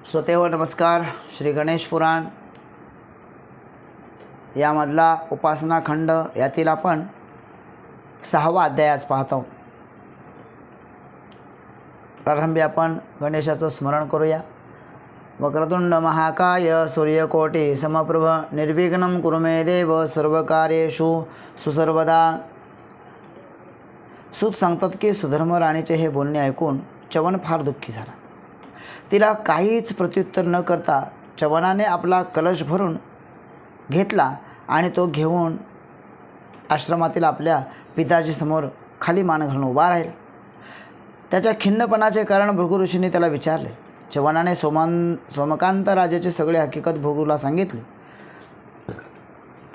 श्रोतेहो नमस्कार. श्री गणेश पुराण यामधला उपासना खंड यातील आपण 6वा अध्याय आज पाहतो. प्रारंभी आपण गणेशाचं स्मरण करूया. वक्रतुंड महाकाय सूर्यकोटी समप्रभ निर्विघ्नं कुरु मे देव सर्वकार्येषु सुसर्वदा. सूत सांगतात की सुधर्म राणीचे हे बोलणे ऐकून च्यवन फार दुःखी झाला. तिला काहीच प्रत्युत्तर न करता च्यवनाने आपला कलश भरून घेतला आणि तो घेऊन आश्रमातील आपल्या पिताजीसमोर खाली मान घालून उभा राहिला. त्याच्या खिन्नपणाचे कारण भृगु ऋषींनी त्याला विचारले. च्यवनाने सोमकांत राजाची सगळी हकीकत भृगूला सांगितली.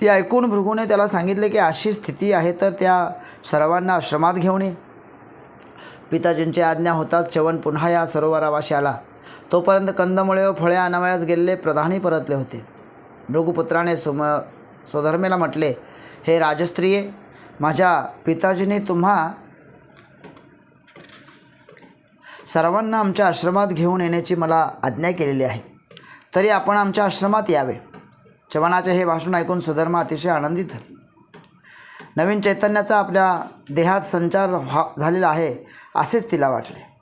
ती ऐकून भृगूने त्याला सांगितले की अशी स्थिती आहे तर त्या सर्वांना आश्रमात घेऊन ये. पिताजींची आज्ञा होताच च्यवन पुन्हा या सरोवरावाशी आला. तोपर्यंत कंदमुळे व फळे आणावयास गेलेले प्रधानी परतले होते. भृगुपुत्राने स्वधर्मेला म्हटले, हे राजस्त्रिये, माझ्या पिताजींनी तुम्हा सर्वांना आमच्या आश्रमात घेऊन येण्याची मला आज्ञा केलेली आहे, तरी आपण आमच्या आश्रमात यावे. च्यवनाचे हे भाषण ऐकून सुधर्मा अतिशय आनंदित झाली. नवीन चैतन्याचा आपल्या देहात संचार झालेला आहे असेच तिला वाटले.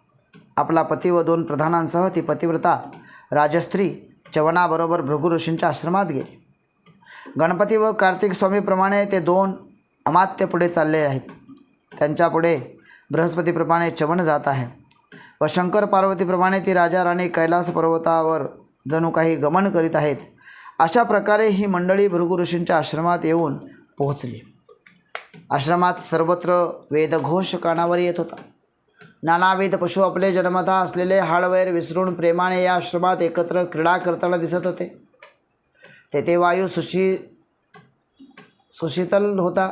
आपला पती व 2 प्रधानांसह ती पतिव्रता राजस्त्री च्यवनाबरोबर भृगु ऋषींच्या आश्रमात गेली. गणपती व कार्तिक स्वामीप्रमाणे ते 2 अमात्य पुढे चालले आहेत. त्यांच्यापुढे बृहस्पतीप्रमाणे च्यवन जात आहे व शंकर पार्वतीप्रमाणे ती राजा राणी कैलास पर्वतावर जणू काही गमन करीत आहेत. अशा प्रकारे ही मंडळी भृगु ऋषींच्या आश्रमात येऊन पोहोचली. आश्रमात सर्वत्र वेदघोष कानावर येत होता. नानाविध पशु आपले जन्मतः असलेले हाडवैर विसरून प्रेमाने या आश्रमात एकत्र क्रीडा करताना दिसत होते. तेथे वायू सुशीतल होता.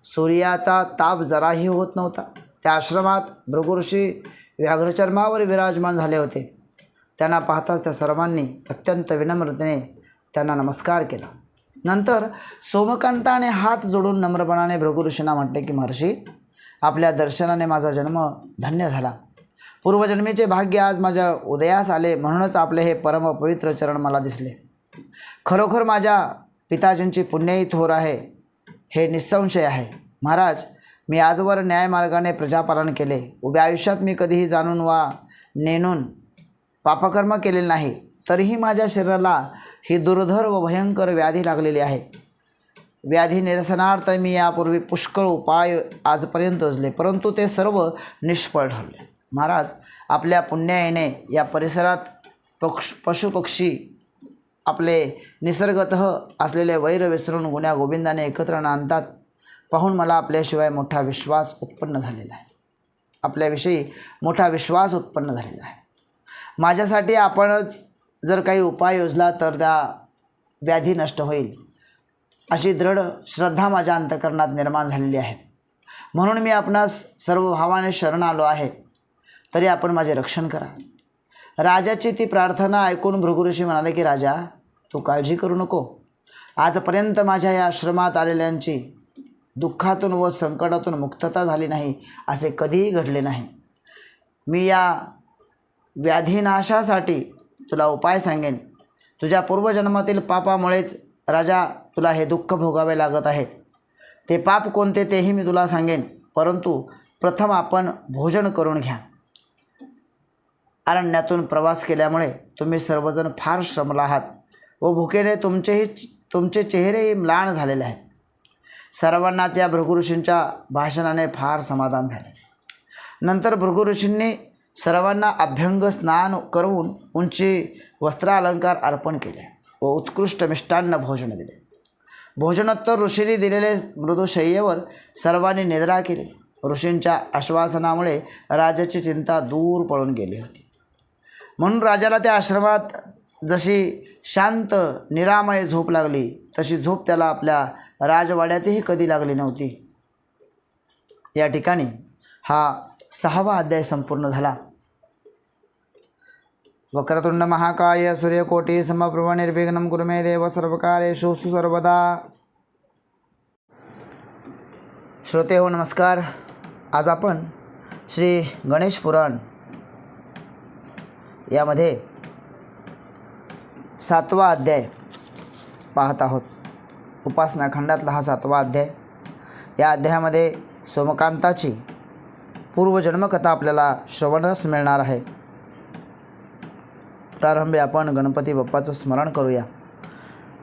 सूर्याचा ताप जराही होत नव्हता. त्या आश्रमात भृगु ऋषी व्याघ्रचर्मावर विराजमान झाले होते. त्यांना पाहताच त्या सर्वांनी अत्यंत विनम्रतेने त्यांना नमस्कार केला. नंतर सोमकांताने हात जोडून नम्रपणाने भृगु ऋषींना म्हटले की महर्षी, आपल्या दर्शनाने माझा जन्म धन्य झाला. पूर्वजन्मीचे भाग्य आज माझ्या उदयास आले, म्हणूनच आपले हे परम पवित्र चरण मला दिसले. खरोखर माझ्या पिताजींची पुण्यही थोर आहे हे निस्संशय आहे. महाराज, मी आजवर न्यायमार्गाने प्रजापालन केले. उभ्या आयुष्यात मी कधीही जाणून वा नेणून पापकर्म केलेले नाही, तरीही माझ्या शरीराला ही दुर्धर व भयंकर व्याधी लागलेली आहे. व्याधी निरसनार्थ मी यापूर्वी पुष्कळ उपाय आजपर्यंत योजले, परंतु ते सर्व निष्फळ ठरले. महाराज, आपल्या पुण्याने या परिसरात पशुपक्षी आपले निसर्गतः असलेले वैर विसरून गुण्या गोविंदाने एकत्र नांदतात पाहून मला आपल्याशिवाय मोठा विश्वास उत्पन्न झालेला आहे. आपल्याविषयी मोठा विश्वास उत्पन्न झालेला आहे. माझ्यासाठी आपणच जर काही उपाय योजला तर त्या व्याधी नष्ट होईल अशी दृढ श्रद्धा माझ्या अंतःकरणात निर्माण झालेली आहे. म्हणून मी आपणास सर्व भावाने शरण आलो आहे, तरी आपण माझे रक्षण करा. राजाची ती प्रार्थना ऐकून भृगु ऋषी म्हणाले की राजा, तू काळजी करू नको. आजपर्यंत माझ्या या आश्रमात आलेल्यांची दुःखातून व संकटातून मुक्तता झाली नाही असे कधीही घडले नाही. मी या व्याधीनाशासाठी तुला उपाय सांगेन. तुझ्या पूर्वजन्मातील पापामुळेच राजा तुला हे दुःख भोगावे लागत आहे. ते पाप कोणते तेही मी तुला सांगेन, परंतु प्रथम आपण भोजन करून घ्या. अरण्यातून प्रवास केल्यामुळे तुम्ही सर्वजण फार श्रमला आहात व भुकेने तुमचे चेहरेही म्लान झालेले आहेत. सर्वांनाच या भृगु ऋषींच्या भाषणाने फार समाधान झाले. नंतर भृगु ऋषींनी सर्वांना अभ्यंग स्नान करून उंची वस्त्रालंकार अर्पण केले व उत्कृष्ट मिष्टान्न भोजन दिले. भोजनोत्तर ऋषींनी दिलेले मृदुशय्येवर सर्वांनी निद्रा केली. ऋषींच्या आश्वासनामुळे राजाची चिंता दूर पळून गेली होती. म्हणून राजाला त्या आश्रमात जशी शांत निरामय झोप लागली, तशी झोप त्याला आपल्या राजवाड्यातही कधी लागली नव्हती. या ठिकाणी हा 6वा अध्याय संपूर्ण झाला. वक्रतुंड महाकाय सूर्यकोटी समप्रभ निर्विघ्नं कुरु मे देव सर्वकार्येषु सुसर्वदा. श्रोतेहो नमस्कार. आज आपण श्री गणेश पुराण यामध्ये 7वा अध्याय पाहत आहोत. उपासना खंडातला हा 7वा अध्याय. या अध्यायामध्ये सोमकांताची पूर्वजन्मकथा आपल्याला श्रवणास मिळणार आहे. प्रारंभी आपण गणपती बाप्पाचं स्मरण करूया.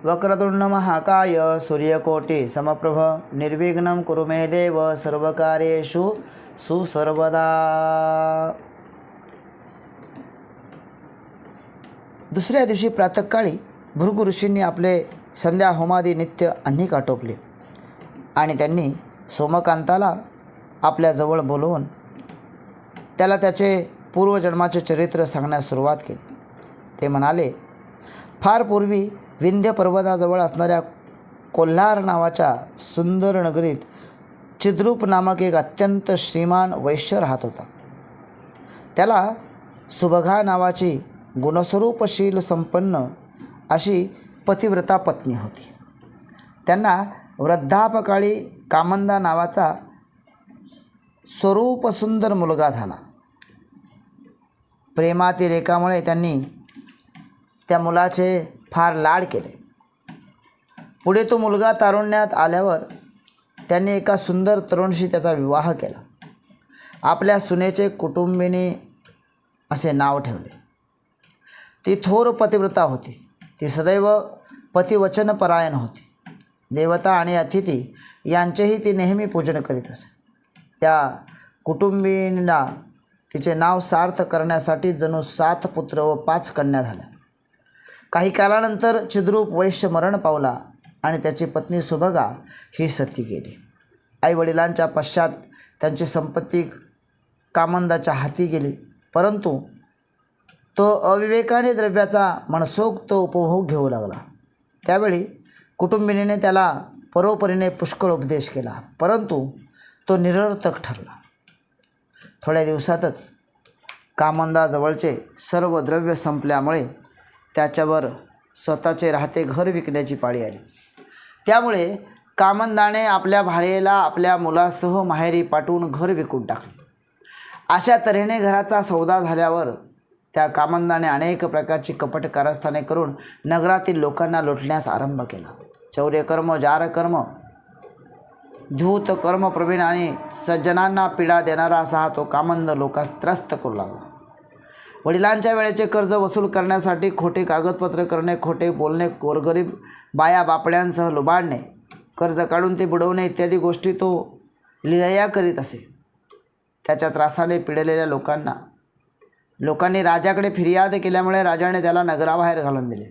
वक्रतुंड महाकाय सूर्यकोटी समप्रभ निर्विघ्नं कुरु मे देव सर्वकार्येषु सुसर्वदा. दुसऱ्या दिवशी प्रातःकाळी भृगु ऋषींनी आपले संध्या होमादी नित्य अन्निक आटोपले आणि त्यांनी सोमकांताला आपल्याजवळ बोलवून त्याला त्याचे पूर्वजन्माचे चरित्र सांगण्यास सुरुवात केली. ते म्हणाले, फार पूर्वी विंध्य पर्वताजवळ असणाऱ्या कोल्हार नावाच्या सुंदर नगरीत चिद्रूप नामक एक अत्यंत श्रीमान वैश्य राहत होता. त्याला सुभगा नावाची गुणस्वरूपशील संपन्न अशी पतिव्रता पत्नी होती. त्यांना वृद्धापकाळी कामंदा नावाचा स्वरूपसुंदर मुलगा झाला. प्रेमातिरेकामुळे त्यांनी त्या मुलाचे फार लाड केले. पुढे तो मुलगा तारुण्यात आल्यावर त्यांनी एका सुंदर तरुणशी त्याचा विवाह केला. आपल्या सुनेचे कुटुंबिनी असे नाव ठेवले. ती थोर पतिव्रता होती. ती सदैव पतिवचनपरायण होती. देवता आणि अतिथी यांचेही ती नेहमी पूजन करीत असे. त्या कुटुंबिनीला तिचे नाव सार्थ करण्यासाठी जणू 7 पुत्र व 5 कन्या झाल्या. काही कालानंतर चिद्रूप वैश्य मरण पावला आणि त्याची पत्नी सुभगा ही सती गेली. आईवडिलांच्या पश्चात त्यांची संपत्ती कामंदाच्या हाती गेली. परंतु तो अविवेकाने द्रव्याचा मनसोक्त उपभोग घेऊ लागला. त्यावेळी कुटुंबिनीने त्याला परोपरीने पुष्कळ उपदेश केला, परंतु तो निरर्थक ठरला. थोड्या दिवसातच कामंदाजवळचे सर्व द्रव्य संपल्यामुळे त्याच्यावर स्वतःचे राहते घर विकण्याची पाळी आली. त्यामुळे कामंदाने आपल्या भार्येला आपल्या मुलासह माहेरी पाठवून घर विकून टाकले. अशा तऱ्हेने घराचा सौदा झाल्यावर त्या कामंदाने अनेक प्रकारची कपट कारस्थाने करून नगरातील लोकांना लुटण्यास आरंभ केला. चौर्यकर्म, जारकर्म, धूत कर्म प्रवीण आणि सज्जनांना पीडा देणारा असा तो कामंद लोकांस त्रस्त करू लागला. वडिलांच्या वेळेचे कर्ज वसूल करण्यासाठी खोटे कागदपत्र करणे, खोटे बोलणे, गोरगरीब बाया बापड्यांसह लुबाडणे, कर्ज काढून ते बुडवणे इत्यादी गोष्टी तो लीलया करीत असे. त्याच्या त्रासाने पिडलेल्या लोकांनी राजाकडे फिर्याद केल्यामुळे राजाने त्याला नगराबाहेर घालून दिले.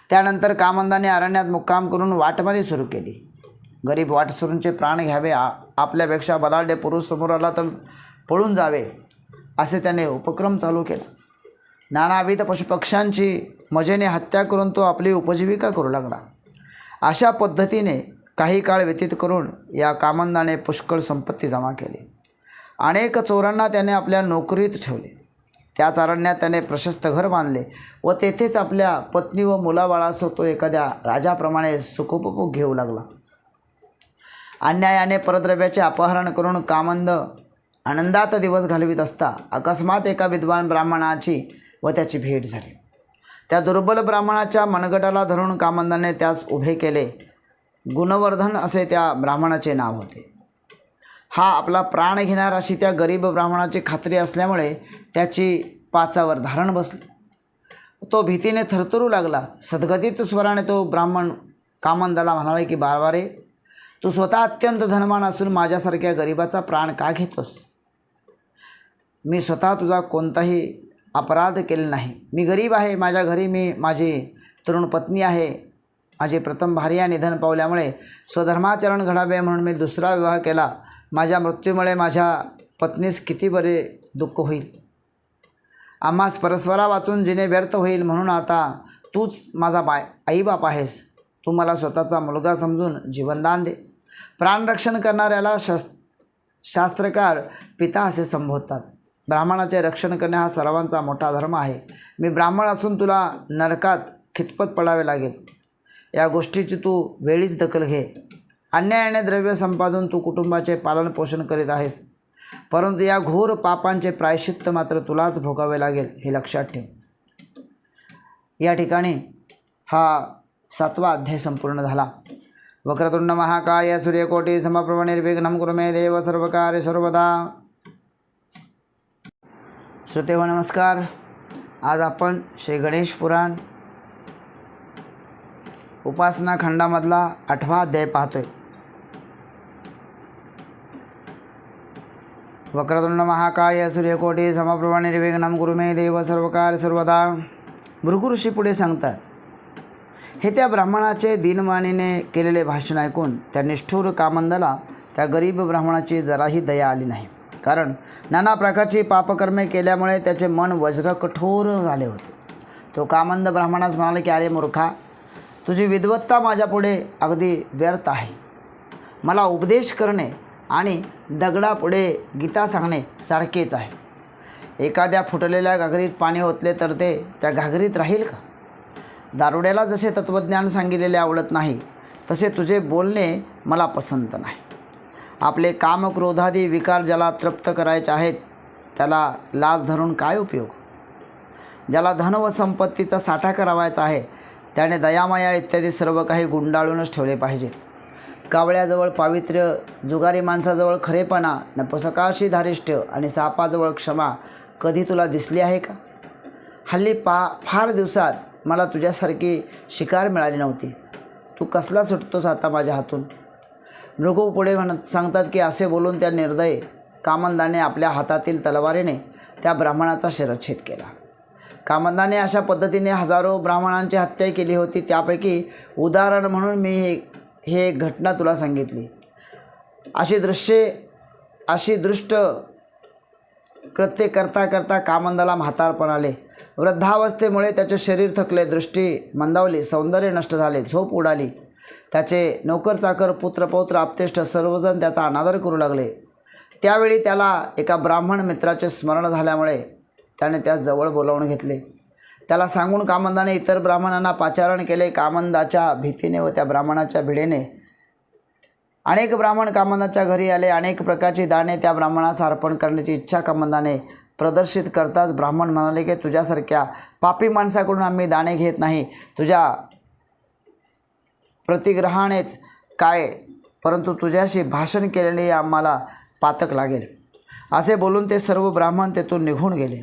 त्यानंतर कामंदाने अरण्यात मुक्काम करून वाटमारी सुरू केली. गरीब वाटसरूंचे प्राण घ्यावे, आपल्यापेक्षा बलाढ्य पुरुष समोर आला तर पळून जावे, असे त्याने उपक्रम चालू केला. नानाविध पशुपक्ष्यांची मजेने हत्या करून तो आपली उपजीविका करू लागला. अशा पद्धतीने काही काळ व्यतीत करून या कामंदाने पुष्कळ संपत्ती जमा केली. अनेक चोरांना त्याने आपल्या नोकरीत ठेवले. त्याच अरण्यात त्याने प्रशस्त घर बांधले व तेथेच आपल्या पत्नी व मुलाबाळासह तो एखाद्या राजाप्रमाणे सुखोपभोग घेऊ लागला. अन्यायाने परद्रव्याचे अपहरण करून कामंद आनंदात दिवस घालवित असता अकस्मात एका विद्वान ब्राह्मणाची व त्याची भेट झाली. त्या दुर्बल ब्राह्मणाच्या मनगटाला धरून कामंदाने त्यास उभे केले. गुणवर्धन असे त्या ब्राह्मणाचे नाव होते. हा आपला प्राण घेणार अशी त्या गरीब ब्राह्मणाची खात्री असल्यामुळे त्याची पाचावर धारण बसली. तो भीतीने थरथरू लागला. सद्गतीत स्वराने तो ब्राह्मण कामंदाला म्हणाले की, बाबारे, तू स्वतः अत्यंत धनवान असून माझ्यासारख्या गरीबाचा प्राण का घेतोस? मी स्वतः तुझा कोणताही अपराध केला नाही. मी गरीब आहे. माझ्या घरी माझी तरुण पत्नी आहे. माझी प्रथम भार्या निधन पावल्यामुळे स्वधर्माचरण घडावे म्हणून मी दुसरा विवाह केला. माझ्या मृत्यूमुळे माझ्या पत्नीस किती बरे दुःख होईल. आम्हास परस्परा वाचून जिने व्यर्थ होईल. म्हणून आता तूच माझा आईबाप आहेस. तू मला स्वतःचा मुलगा समजून जीवनदान दे. प्राणरक्षण करणाऱ्याला शास्त्रकार पिता असे संबोधतात. ब्राह्मणाचे रक्षण करणे हा सर्वांचा मोठा धर्म आहे. मी ब्राह्मण असून तुला नरकात खितपत पडावे लागेल. या गोष्टीची तू वेळीच दखल घे. अन्यायाने द्रव्य संपादून तू कुटुंबाचे पालनपोषण करीत आहेस, परंतु या घोर पापांचे प्रायश्चित्त मात्र तुलाच भोगावे लागेल, हे लक्षात ठेव. या ठिकाणी हा 7वा अध्याय संपूर्ण झाला. वक्रतुंड महाकाय सूर्यकोटी समप्रभ निर्विघ्नं कुरु मे देव सर्वकार्य सर्वदा. श्रोते हो नमस्कार. आज आपण श्री गणेश पुराण उपासना खंडामधला 8वा अध्याय पाहतोय. वक्रतुंड महाकाय सूर्यकोटी समप्रभ निर्विघ्नं कुरु मे देव सर्वकार्य सर्वदा. भृगु ऋषी पुढे सांगतात, हे त्या ब्राह्मणाचे दीनवाणीने केलेले भाषण ऐकून त्या निष्ठुर कामंदाला त्या गरीब ब्राह्मणाची जराही दया आली नाही. कारण नाना प्रकारची पापकर्मे केल्यामुळे त्याचे मन वज्र कठोर झाले होते. तो कामंद ब्राह्मणास म्हणाला की, अरे मूर्खा, तुझी विद्वत्ता माझ्यापुढे अगदी व्यर्थ आहे. मला उपदेश करणे आणि दगडापुढे गीता सांगणे सारखेच आहे. एखाद्या फुटलेल्या घागरीत पाणी ओतले तर ते त्या घागरीत राहील का? दारुड्याला जसे तत्त्वज्ञान सांगितलेले आवडत नाही, तसे तुझे बोलणे मला पसंत नाही. आपले कामक्रोधादी विकार ज्याला तृप्त करायचे आहेत त्याला लाज धरून काय उपयोग? ज्याला धन व संपत्तीचा साठा करावायचा आहे त्याने दयामाया इत्यादी सर्व काही गुंडाळूनच ठेवले पाहिजे. कावळ्याजवळ पावित्र्य, जुगारी माणसाजवळ खरेपणा, नपुसकाशी धारिष्ठ्य आणि सापाजवळ क्षमा कधी तुला दिसली आहे का? हल्ली फार दिवसात मला तुझ्यासारखी शिकार मिळाली नव्हती. तू कसला सुटतोस आता माझ्या हातून? भृगू पुढे सांगतात की, असे बोलून त्या निर्दय कामंदाने आपल्या हातातील तलवारीने त्या ब्राह्मणाचा शिरच्छेद केला. कामंदाने अशा पद्धतीने हजारो ब्राह्मणांची हत्या केली होती. त्यापैकी उदाहरण म्हणून मी हे एक घटना तुला सांगितली. अशी दृष्ट कृत्ये करता करता कामंदाला म्हातारपण आले. वृद्धावस्थेमुळे त्याचे शरीर थकले, दृष्टी मंदावली, सौंदर्य नष्ट झाले, झोप उडाली. त्याचे नोकर चाकर, पुत्रपौत्र, आप्तेष्ट सर्वजण त्याचा अनादर करू लागले. त्यावेळी त्याला एका ब्राह्मण मित्राचे स्मरण झाल्यामुळे त्याने त्यास जवळ बोलावून घेतले. त्याला सांगून कामंदाने इतर ब्राह्मणांना पाचारण केले. कामंदाच्या भीतीने व त्या ब्राह्मणाच्या भिडेने अनेक ब्राह्मण कामंदाच्या घरी आले. अनेक प्रकारची दाणे त्या ब्राह्मणास अर्पण करण्याची इच्छा कामंदाने प्रदर्शित करताच ब्राह्मण म्हणाले की, तुझ्यासारख्या पापी माणसाकडून आम्ही दाणे घेत नाही. तुझ्या प्रतिग्रहानेच काय, परंतु तुझ्याशी भाषण केलेले आम्हाला पातक लागेल. असे बोलून ते सर्व ब्राह्मण तेथून निघून गेले.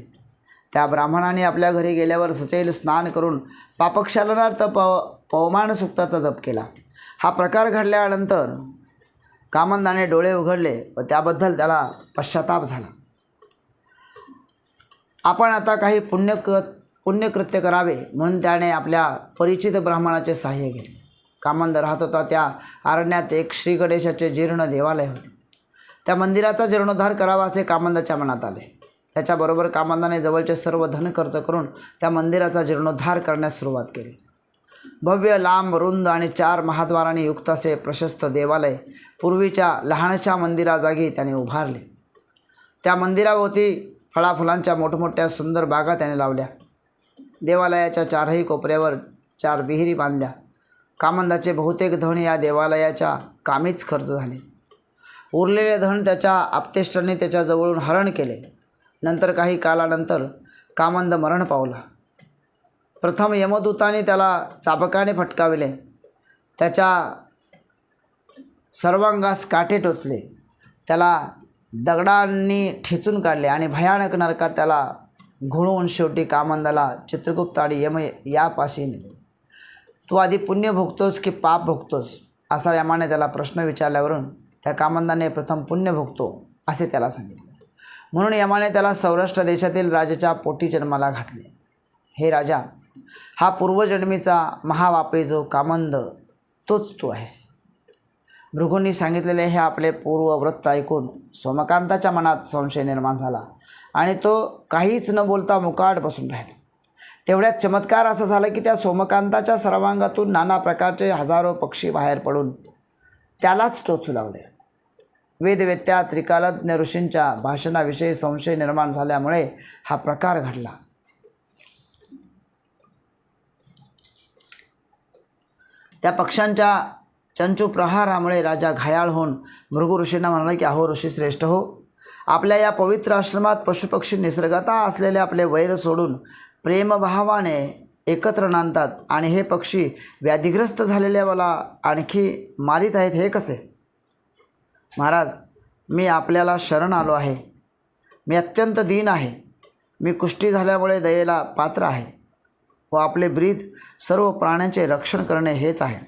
त्या ब्राह्मणाने आपल्या घरी गेल्यावर सचैल स्नान करून पापक्षालनार्थ पवमान सुक्ताचा जप केला. हा प्रकार घडल्यानंतर कामंदाने डोळे उघडले व त्याबद्दल त्याला पश्चाताप झाला. आपण आता काही पुण्यकृत्य करावे म्हणून त्याने आपल्या परिचित ब्राह्मणाचे सहाय्य घेतले. कामंद राहत होता त्या अरण्यात एक श्री गणेशाचे जीर्ण देवालय होते. त्या मंदिराचा जीर्णोद्धार करावा असे कामंदाच्या मनात आले. त्याच्याबरोबर कामंदाने जवळचे सर्व धन खर्च करून त्या मंदिराचा जीर्णोद्धार करण्यास सुरुवात केली. भव्य, लांब, रुंद आणि 4 महाद्वारांनी युक्त असे प्रशस्त देवालय पूर्वीच्या लहानशा मंदिराजागी त्याने उभारले. त्या मंदिराभोवती फळाफुलांच्या मोठमोठ्या सुंदर बागा त्याने लावल्या. देवालयाच्या 4ही कोपऱ्यावर 4 विहिरी बांधल्या. कामंदाचे बहुतेक धन या देवालयाच्या कामीच खर्च झाले. उरलेले धन त्याच्या आप्तेष्टांनी त्याच्याजवळून हरण केले. नंतर काही कालानंतर कामंद मरण पावला. प्रथम यमदूताने त्याला चाबकाने फटकाविले. त्याच्या सर्वांगास काटे टोचले. त्याला दगडांनी ठेचून काढले आणि भयानक नरकात त्याला घोळवून शेवटी कामंदाला चित्रगुप्त आणि यम यापाशी नेले. तू आधी पुण्य भोगतोस की पाप भोगतोस, असा यमाने त्याला प्रश्न विचारल्यावरून त्या कामंदाने प्रथम पुण्य भोगतो असे त्याला सांगितले. म्हणून यमाने त्याला सौराष्ट्र देशातील राजाच्या पोटी जन्माला घातले. हे राजा, हा पूर्वजन्मीचा महावापे जो कामंद तोच तू आहेस. भृगूंनी सांगितलेले हे आपले पूर्ववृत्त ऐकून सोमकांताच्या मनात संशय निर्माण झाला आणि तो काहीच न बोलता मुकाट बसून राहिला. तेवढ्यात चमत्कार असा झाला की त्या सोमकांताच्या सर्वांगातून नाना प्रकारचे हजारो पक्षी बाहेर पडून त्यालाच टोचू लागले. वेदवेत्या त्रिकालज्ञ ऋषींच्या भाषणाविषयी संशय निर्माण झाल्यामुळे हा प्रकार घडला. त्या पक्ष्यांच्या चंचू प्रहारामुळे राजा घायाळ होऊन भृगु ऋषींना म्हणाला की, अहो ऋषी श्रेष्ठ हो, आपल्या या पवित्र आश्रमात पशुपक्षी निसर्गता असलेले आपले वैर सोडून प्रेमभावाने एकत्र नांदतात आणि हे पक्षी व्याधिग्रस्त झालेल्या मला आणखी मारित आहेत, हे कसे? महाराज, मी आपल्याला शरण आलो आहे. मी अत्यंत दीन आहे. मी कुष्ठी झाल्यामुळे दयेला पात्र आहे व आपले ब्रीद सर्व प्राण्यांचे रक्षण करणे हेच आहे.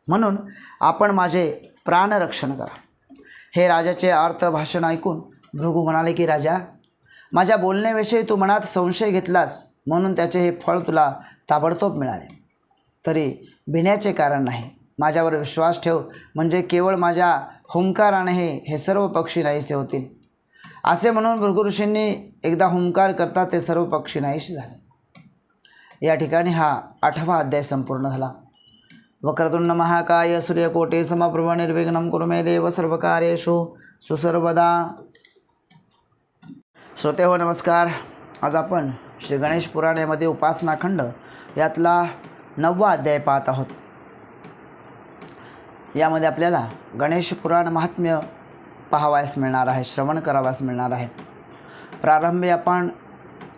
म्हणून आपण माझे प्राणरक्षण करा. हे राजाचे अर्थ भाषण ऐकून भृगू म्हणाले की राजा, माझ्या बोलण्याविषयी तू मनात संशय घेतलास म्हणून त्याचे हे फळ तुला ताबडतोब मिळाले. तरी भिण्याचे कारण नाही. माझ्यावर विश्वास ठेव, म्हणजे केवळ माझ्या हुंकाराने हे सर्व पक्षी नाहीसे होतील. असे म्हणून भृगु ऋषींनी एकदा हुंकार करता ते सर्व पक्षी नाहीसे झाले. या ठिकाणी हा 8वा अध्याय संपूर्ण झाला. वक्रतुंड महाकाय सूर्यकोटी समप्रभ निर्विघ्नं कुरु मे देव सर्वकार्येषु सुसर्वदा. श्रोते हो, नमस्कार. आज आपण श्री गणेश पुराणामध्ये उपासनाखंड यातला 9वा अध्याय पाहत आहोत. यामध्ये आपल्याला गणेश पुराण महात्म्य पाहावयास मिळणार आहे, श्रवण करावयास मिळणार आहे. प्रारंभी आपण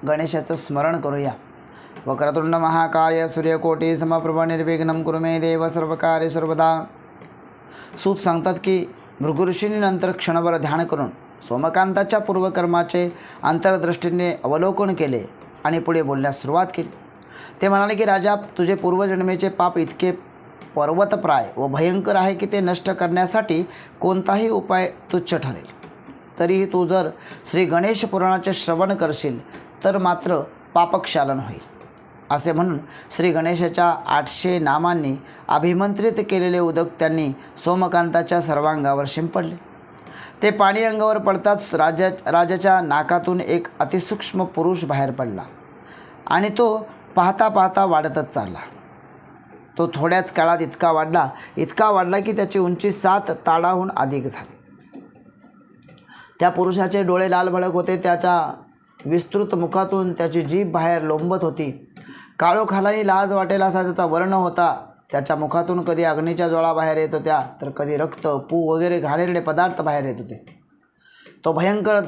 गणेशाचं स्मरण करूया. वक्रतुंड महाकाय सूर्यकोटी समप्रभ निर्विघ्नं कुरु मे देव सर्वकार्य सर्वदा. सूत सांगतात की भृगु ऋषींनी नंतर क्षणभर ध्यान करून सोमकांताच्या पूर्वकर्माचे अंतर्दृष्टीने अवलोकन केले आणि पुढे बोलण्यास सुरुवात केली. ते म्हणाले की राजा, तुझे पूर्वजन्मेचे पाप इतके पर्वतप्राय व भयंकर आहे की ते नष्ट करण्यासाठी कोणताही उपाय तुच्छ ठरेल. तरीही तू जर श्री गणेश पुराणाचे श्रवण करशील तर मात्र पापक्षालन होईल. असे म्हणून श्री गणेशाच्या 800 नामांनी अभिमंत्रित केलेले उदक त्यांनी सोमकांताच्या सर्वांगावर शिंपडले. ते पाणी अंगावर पडताच राजाच्या नाकातून एक अतिसूक्ष्म पुरुष बाहेर पडला आणि तो पाहता पाहता वाढतच चालला. तो थोड्याच काळात इतका वाढला की त्याची उंची 7 ताडाहून अधिक झाली. त्या पुरुषाचे डोळे लालभडक होते. त्याच्या विस्तृत मुखातून त्याची जीभ बाहेर लोंबत होती. काळोखालाही लाज वाटेल असा त्याचा वर्ण होता. त्याच्या मुखातून कधी अग्नीच्या ज्वाळा बाहेर येत होत्या तर कधी रक्त, पू वगैरे घाणेरडे पदार्थ बाहेर येत होते. तो भयंकर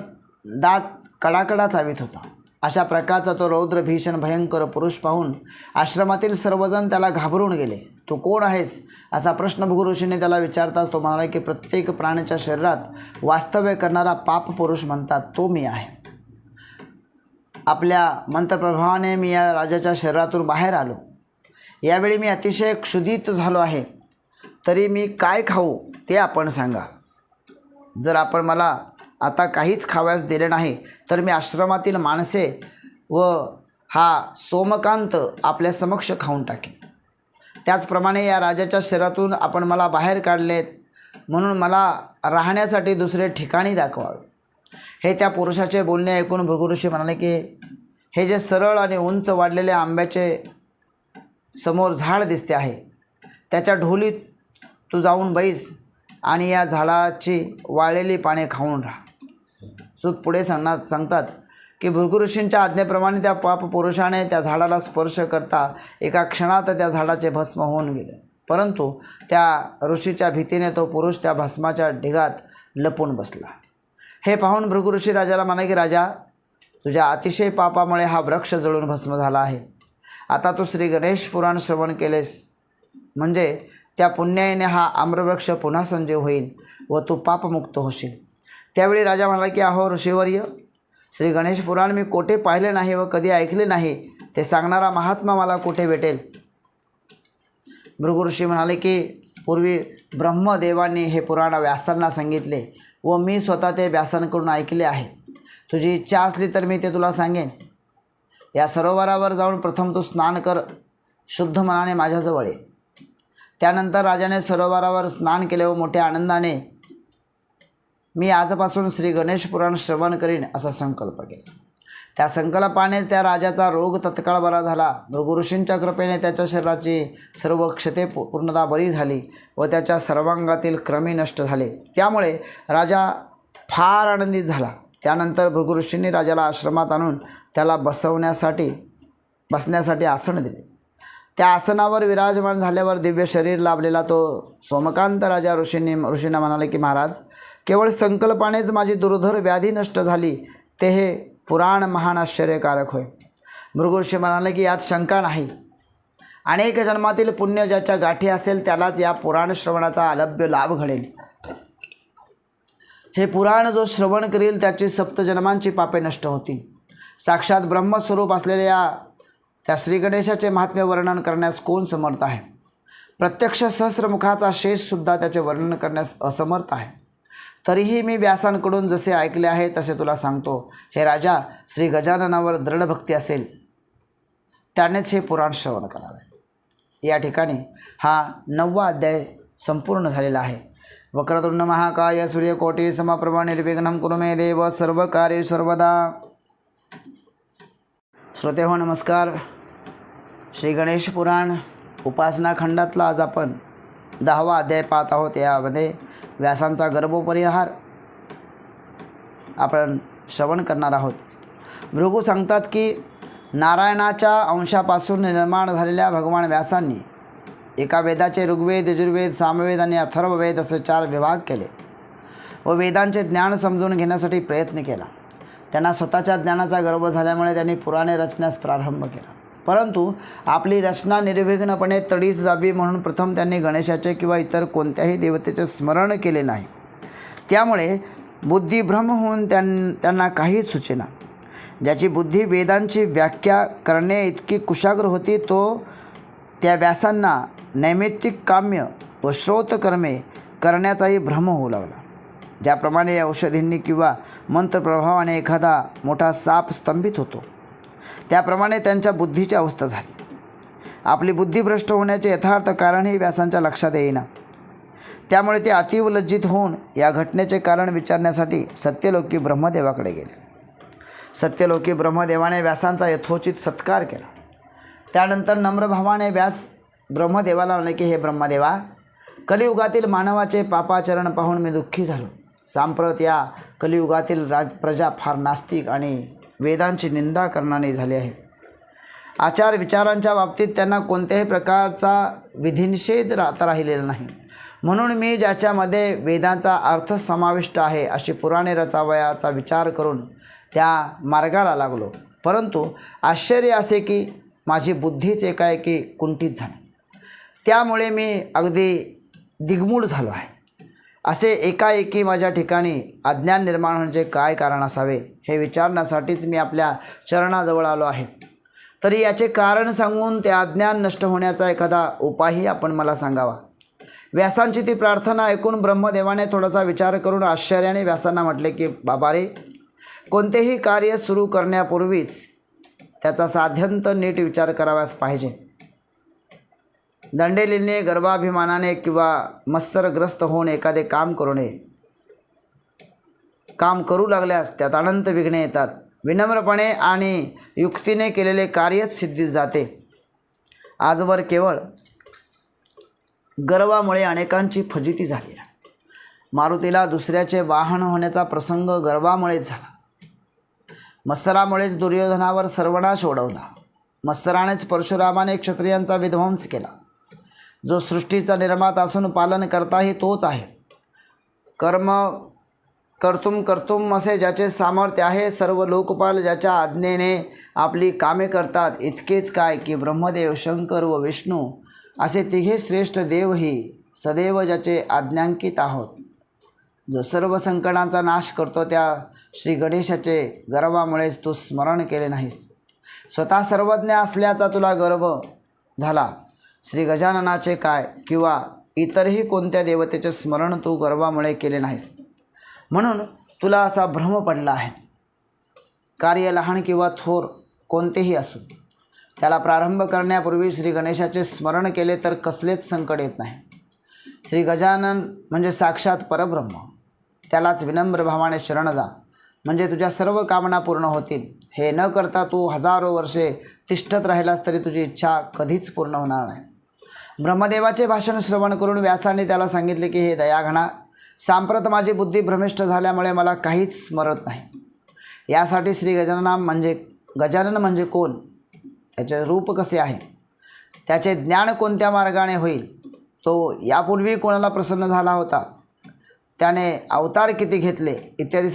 दात कडाकडा चावीत होता. अशा प्रकारचा तो रौद्र भीषण भयंकर पुरुष पाहून आश्रमातील सर्वजण त्याला घाबरून गेले. तू कोण आहेस असा प्रश्न भृगु ऋषीने त्याला विचारताच तो म्हणाला की प्रत्येक प्राण्याच्या शरीरात वास्तव्य करणारा पाप पुरुष म्हणतात तो मी आहे. आपल्या मंत्रप्रभावाने मी या राजाच्या शरीरातून बाहेर आलो. यावेळी मी अतिशय क्षुधित झालो आहे. तरी मी काय खाऊ ते आपण सांगा. जर आपण मला आता काहीच खावयास दिले नाही तर मी आश्रमातील माणसे व हा सोमकांत आपल्या समक्ष खाऊन टाकेन. त्याचप्रमाणे या राजाच्या शरीरातून आपण मला बाहेर काढलेत म्हणून मला राहण्यासाठी दुसरे ठिकाणी दाखवावे. हे त्या पुरुषाचे बोलणे ऐकून भृगु ऋषी म्हणाले की हे जे सरळ आणि उंच वाढलेले आंब्याचे समोर झाड दिसते आहे त्याच्या ढोलीत तू जाऊन बैस आणि या झाडाची वाळलेली पाने खाऊन राहा. सूत पुढे सांगतात की भृगु ऋषींच्या आज्ञेप्रमाणे त्या पाप पुरुषाने त्या झाडाला स्पर्श करता एका क्षणात त्या झाडाचे भस्म होऊन गेले. परंतु त्या ऋषीच्या भीतीने तो पुरुष त्या भस्माच्या ढिगात लपून बसला. हे पाहून भृगु ऋषी राजाला म्हणाले की राजा, तुझ्या अतिशय पापामुळे हा वृक्ष जळून भस्म झाला आहे. आता तू श्री गणेश पुराण श्रवण केलेस म्हणजे त्या पुण्याईने हा आम्रवृक्ष पुन्हा संजीव होईल व तू पापमुक्त होशील. त्यावेळी राजा म्हणाला की अहो ऋषीवर्य, श्री गणेश पुराण मी कोठे पाहिले नाही व कधी ऐकले नाही. ते सांगणारा महात्मा मला कुठे भेटेल? भृगु ऋषी म्हणाले की पूर्वी ब्रह्मदेवांनी हे पुराण व्यासांना सांगितले व मी स्वतः ते व्यासांकडून ऐकले आहे. तुझी इच्छा असली तर मी ते तुला सांगेन. या सरोवरावर जाऊन प्रथम तू स्नान कर, शुद्ध मनाने माझ्याजवळ ये. त्यानंतर राजाने सरोवरावर स्नान केले व मोठ्या आनंदाने मी आजपासून श्री गणेश पुराण श्रवण करीन असा संकल्प केला. त्या संकल्पानेच त्या राजाचा रोग तत्काळ बरा झाला. भृगु ऋषींच्या कृपेने त्याच्या शरीराची सर्व क्षते पूर्णतः बरी झाली व त्याच्या सर्वांगातील क्रमी नष्ट झाले. त्यामुळे राजा फार आनंदित झाला. त्यानंतर भृगु ऋषींनी राजाला आश्रमात आणून त्याला बसण्यासाठी आसन दिले. त्या आसनावर विराजमान झाल्यावर दिव्य शरीर लाभलेला तो सोमकांत राजा ऋषींना म्हणाले की महाराज, केवळ संकल्पानेच माझी दुर्धर व्याधी नष्ट झाली. ते हे पुराण महान आश्चर्यकारक होय. भृगु ऋषी म्हणाले की यात शंका नाही. अनेक जन्मातील पुण्य ज्याच्या गाठी असेल त्यालाच या पुराण श्रवणाचा अलभ्य लाभ घडेल. हे पुराण जो श्रवण करील त्याची सप्तजन्मांची पापे नष्ट होतील. साक्षात ब्रह्मस्वरूप असलेल्या त्या श्री गणेशाचे महात्म्य वर्णन करण्यास कोण समर्थ आहे? प्रत्यक्ष सहस्त्रमुखाचा शेषसुद्धा त्याचे वर्णन करण्यास असमर्थ आहे. तरीही मी व्यासांकडून जसे ऐकले आहे तसे तुला सांगतो. हे राजा, श्री गजाननावर दृढ भक्ती असेल त्यानेच हे पुराण श्रवण करावे. या ठिकाणी हा 9वा अध्याय संपूर्ण झालेला आहे. वक्रतुंड महाकाय सूर्यकोटी समप्रभ निर्विघ्नं कुरु मे देव सर्व कार्ये सर्वदा. श्रोते हो नमस्कार. श्री गणेश पुराण उपासना खंडातला आज आपण 10वा अध्याय पाहत आहोत. यामध्ये व्यासांचा गर्भोपरिहार आपण श्रवण करणार आहोत. भृगू सांगतात की नारायणाच्या अंशापासून निर्माण झालेल्या भगवान व्यासांनी एका वेदाचे ऋग्वेद, यजुर्वेद, सामवेद आणि अथर्ववेद असे 4 विभाग केले व वेदांचे ज्ञान समजून घेण्यासाठी प्रयत्न केला. त्यांना स्वतःच्या ज्ञानाचा गर्व झाल्यामुळे त्यांनी पुराणे रचण्यास प्रारंभ केला. परंतु आपली रचना निर्विघ्नपणे तडीस जावी म्हणून प्रथम त्यांनी गणेशाचे किंवा इतर कोणत्याही देवतेचे स्मरण केले नाही. त्यामुळे बुद्धिभ्रम होऊन त्यांना काहीच सुचेना. ज्याची बुद्धी वेदांची व्याख्या करणे इतकी कुशाग्र होती तो त्या व्यासांना नैमित्तिक काम्य व श्रोतकर्मे करण्याचाही भ्रम होऊ लागला. ज्याप्रमाणे औषधींनी किंवा मंत्रप्रभावाने एखादा मोठा साप स्तंभित होतो त्याप्रमाणे त्यांच्या बुद्धीची अवस्था झाली. आपली बुद्धी भ्रष्ट होण्याचे यथार्थ कारणही व्यासांच्या लक्षात येईना. त्यामुळे ते अतीव लज्जित होऊन या घटनेचे कारण विचारण्यासाठी सत्यलोकी ब्रह्मदेवाकडे गेले. सत्यलोकी ब्रह्मदेवाने व्यासांचा यथोचित सत्कार केला. त्यानंतर नम्रभावाने व्यास ब्रह्मदेवाला म्हणाले की हे ब्रह्मदेवा, कलियुगातील मानवाचे पापाचरण पाहून मी दुःखी झालो. सांप्रत या कलियुगातील प्रजा फार नास्तिक आणि वेदांची निंदा करणारी झाली आहे. आचार विचारांच्या बाबतीत त्यांना कोणत्याही प्रकारचा विधिनिषेध राहिलेला नाही. म्हणून मी ज्याच्यामध्ये वेदांचा अर्थ समाविष्ट आहे अशी पुराणे रचावयाचा विचार करून त्या मार्गाला लागलो. परंतु आश्चर्य असे की माझी बुद्धीच एकाएकी कुंठित झाली. त्यामुळे मी अगदी दिग्मूढ झालो आहे. असे एकाएकी माझ्या ठिकाणी अज्ञान निर्माण होण्याचे काय कारण असावे हे विचारण्यासाठीच मी आपल्या चरणाजवळ आलो आहे. तरी याचे कारण सांगून ते अज्ञान नष्ट होण्याचा एखादा उपायही आपण मला सांगावा. व्यासांची ती प्रार्थना ऐकून ब्रह्मदेवाने थोडासा विचार करून आश्चर्याने व्यासांना म्हटले की बाबा रे, कोणतेही कार्य सुरू करण्यापूर्वीच त्याचा साध्यंत नीट विचार करावाच पाहिजे. दंडेलीने गर्भाभिमानाने किंवा मत्सरग्रस्त होऊन एखादे काम करू नये. काम करू लागल्यास त्यात अनंत विघ्ने येतात. विनम्रपणे आणि युक्तीने केलेले कार्यच सिद्धीस जाते. आजवर केवळ गर्वामुळे अनेकांची फजिती झाली आहे. मारुतीला दुसऱ्याचे वाहन होण्याचा प्रसंग गर्वामुळेच झाला. मत्सरामुळेच दुर्योधनावर सर्वनाश ओढवला. मत्सरानेच परशुरामाने क्षत्रियांचा विध्वंस केला. जो सृष्टीचा निर्माता असून पालन करताही तोच आहे. कर्म कर्तुम असे ज्याचे सामर्थ्य आहे. सर्व लोकपाल ज्याच्या आज्ञेने आपली कामे करतात. इतकेच काय की ब्रह्मदेव, शंकर व विष्णू असे तिघे श्रेष्ठ देवही सदैव ज्याचे आज्ञांकित आहोत. जो सर्व संकटांचा नाश करतो त्या श्री गणेशाचे गर्वामुळेच तू स्मरण केले नाहीस. स्वतः सर्वज्ञ असल्याचा तुला गर्व झाला. श्री गजाननाचे काय किंवा इतरही कोणत्या देवतेचे स्मरण तू गर्वामुळे केले नाहीस. म्हणून तुला असा भ्रम पडला आहे. कार्य लहान किंवा थोर कोणतेही असो त्याला प्रारंभ करण्यापूर्वी श्री गणेशाचे स्मरण केले तर कसलेच संकट येत नाही. श्री गजानन म्हणजे साक्षात परब्रह्म. त्यालाच विनम्र भावाने शरण जा म्हणजे तुझ्या सर्व कामना पूर्ण होतील. हे न करता तू हजारो वर्षे तिष्ठत राहिलास तरी तुझी इच्छा कधीच पूर्ण होणार नाही. ब्रह्मदेवाचे भाषण श्रवण करून व्यासाने त्याला सांगितले की हे दयाघना, सांप्रत माझी बुद्धी भ्रमिष्ट झाल्यामुळे मला काहीच स्मरत नाही. यासाठी श्री गजानन म्हणजे कोण, त्याचे रूप कसे आहे, त्याचे ज्ञान कोणत्या मार्गाने होईल, तो यापूर्वी कोणाला प्रसन्न झाला होता, त्याने अवतार किती घेतले इत्यादी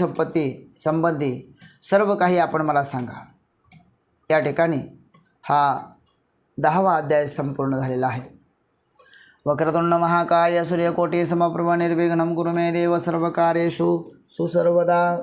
संबंधी सर्व काही आपण मला सांगा. या ठिकाणी हा 10वा अध्याय संपूर्ण झालेला आहे. वक्रतुंड महाकाय सूर्यकोटी समप्रभ निर्विघ्नं कुरु मे देव सर्वकार्येषु सुसर्वदा.